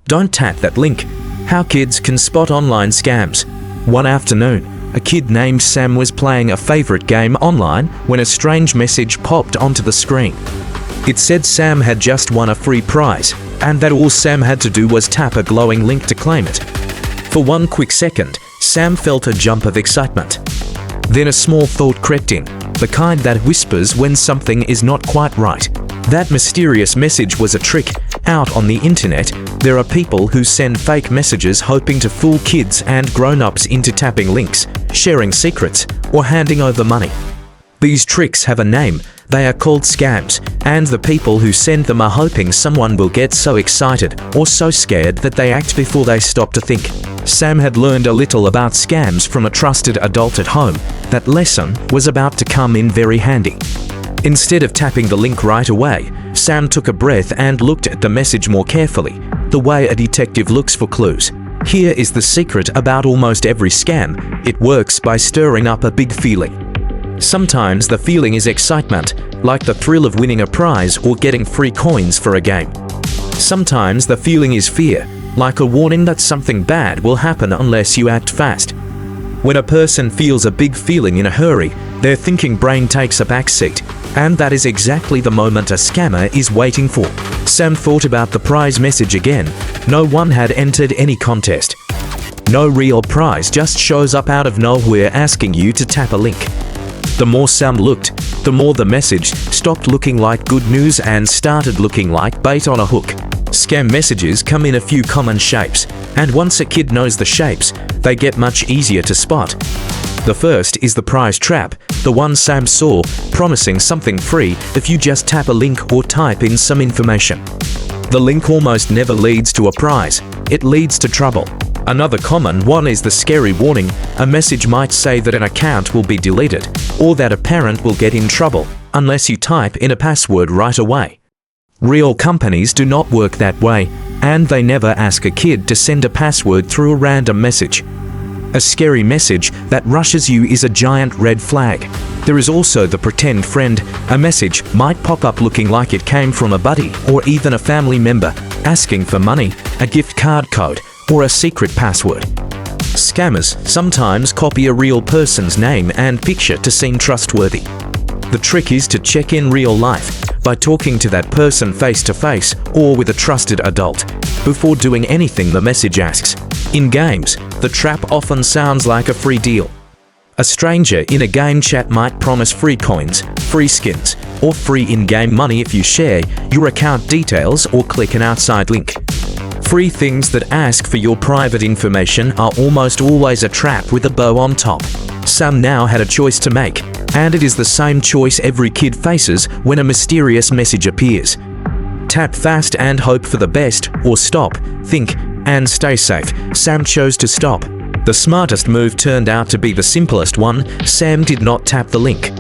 Don't tap that link. How kids can spot online scams. One afternoon, a kid named Sam was playing a favorite game online when a strange message popped onto the screen. It said Sam had just won a free prize, and that all Sam had to do was tap a glowing link to claim it. For one quick second, Sam felt a jump of excitement. Then a small thought crept in, the kind that whispers when something is not quite right. That mysterious message was a trick. Out on the internet, there are people who send fake messages hoping to fool kids and grown-ups into tapping links, sharing secrets, or handing over money. These tricks have a name. They are called scams, and the people who send them are hoping someone will get so excited or so scared that they act before they stop to think. Sam had learned a little about scams from a trusted adult at home. That lesson was about to come in very handy. Instead of tapping the link right away, Sam took a breath and looked at the message more carefully, the way a detective looks for clues. Here is the secret about almost every scam. It works by stirring up a big feeling. Sometimes the feeling is excitement, like the thrill of winning a prize or getting free coins for a game. Sometimes the feeling is fear, like a warning that something bad will happen unless you act fast. When a person feels a big feeling in a hurry, their thinking brain takes a backseat, and that is exactly the moment a scammer is waiting for. Sam thought about the prize message again. No one had entered any contest. No real prize just shows up out of nowhere asking you to tap a link. The more Sam looked, the more the message stopped looking like good news and started looking like bait on a hook. Scam messages come in a few common shapes, and once a kid knows the shapes, they get much easier to spot. The first is the prize trap, the one Sam saw, promising something free if you just tap a link or type in some information. The link almost never leads to a prize, it leads to trouble. Another common one is the scary warning. A message might say that an account will be deleted, or that a parent will get in trouble unless you type in a password right away. Real companies do not work that way, and they never ask a kid to send a password through a random message. A scary message that rushes you is a giant red flag. There is also the pretend friend. A message might pop up looking like it came from a buddy or even a family member, asking for money, a gift card code, or a secret password. Scammers sometimes copy a real person's name and picture to seem trustworthy. The trick is to check in real life by talking to that person face to face or with a trusted adult before doing anything the message asks. In games, the trap often sounds like a free deal. A stranger in a game chat might promise free coins, free skins, or free in-game money if you share your account details or click an outside link. Free things that ask for your private information are almost always a trap with a bow on top. Sam now had a choice to make, and it is the same choice every kid faces when a mysterious message appears. Tap fast and hope for the best, or stop, think, and stay safe. Sam chose to stop. The smartest move turned out to be the simplest one. Sam did not tap the link.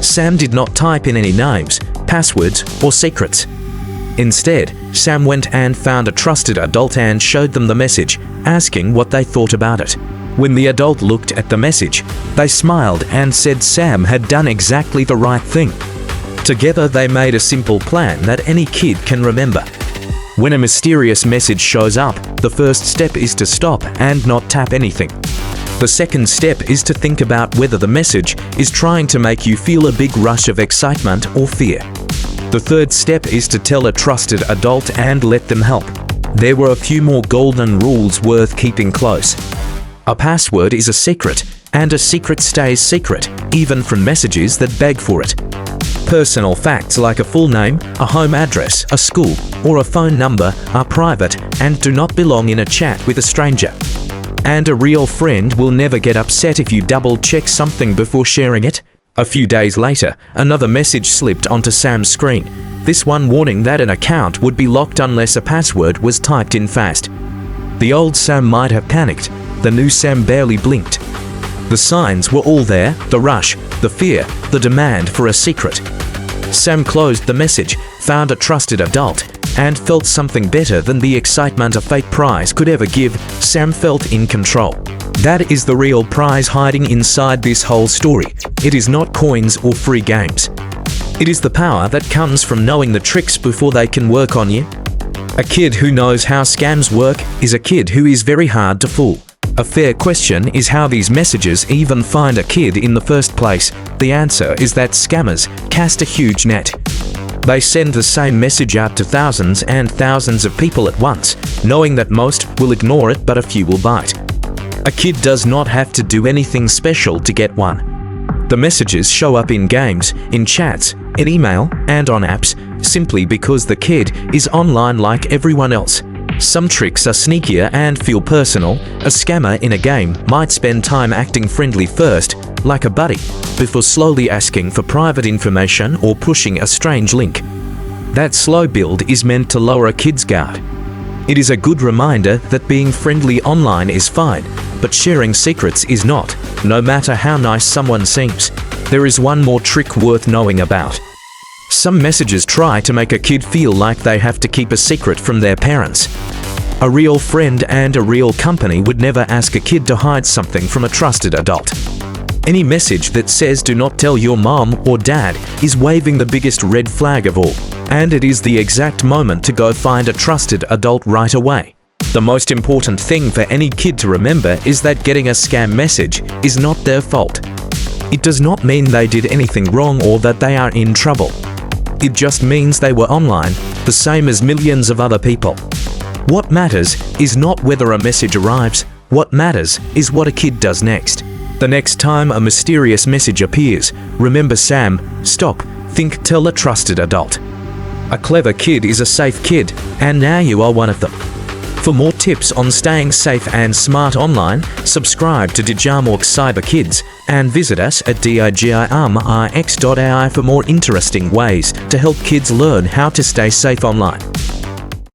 Sam did not type in any names, passwords, or secrets. Instead, Sam went and found a trusted adult and showed them the message, asking what they thought about it. When the adult looked at the message, they smiled and said Sam had done exactly the right thing. Together they made a simple plan that any kid can remember. When a mysterious message shows up, the first step is to stop and not tap anything. The second step is to think about whether the message is trying to make you feel a big rush of excitement or fear. The third step is to tell a trusted adult and let them help. There were a few more golden rules worth keeping close. A password is a secret, and a secret stays secret, even from messages that beg for it. Personal facts like a full name, a home address, a school, or a phone number are private and do not belong in a chat with a stranger. And a real friend will never get upset if you double-check something before sharing it. A few days later, another message slipped onto Sam's screen, this one warning that an account would be locked unless a password was typed in fast. The old Sam might have panicked, the new Sam barely blinked. The signs were all there, the rush, the fear, the demand for a secret. Sam closed the message, found a trusted adult, and felt something better than the excitement a fake prize could ever give. Sam felt in control. That is the real prize hiding inside this whole story. It is not coins or free games. It is the power that comes from knowing the tricks before they can work on you. A kid who knows how scams work is a kid who is very hard to fool. A fair question is how these messages even find a kid in the first place. The answer is that scammers cast a huge net. They send the same message out to thousands and thousands of people at once, knowing that most will ignore it but a few will bite. A kid does not have to do anything special to get one. The messages show up in games, in chats, in email, and on apps, simply because the kid is online like everyone else. Some tricks are sneakier and feel personal. A scammer in a game might spend time acting friendly first, like a buddy, before slowly asking for private information or pushing a strange link. That slow build is meant to lower a kid's guard. It is a good reminder that being friendly online is fine, but sharing secrets is not, no matter how nice someone seems. There is one more trick worth knowing about. Some messages try to make a kid feel like they have to keep a secret from their parents. A real friend and a real company would never ask a kid to hide something from a trusted adult. Any message that says "do not tell your mom or dad" is waving the biggest red flag of all, and it is the exact moment to go find a trusted adult right away. The most important thing for any kid to remember is that getting a scam message is not their fault. It does not mean they did anything wrong or that they are in trouble. It just means they were online, the same as millions of other people. What matters is not whether a message arrives. What matters is what a kid does next. The next time a mysterious message appears, remember Sam, stop, think, tell a trusted adult. A clever kid is a safe kid, and now you are one of them. For more tips on staying safe and smart online, subscribe to DigiArmorx Cyber Kids and visit us at DigiArmorx.ai for more interesting ways to help kids learn how to stay safe online.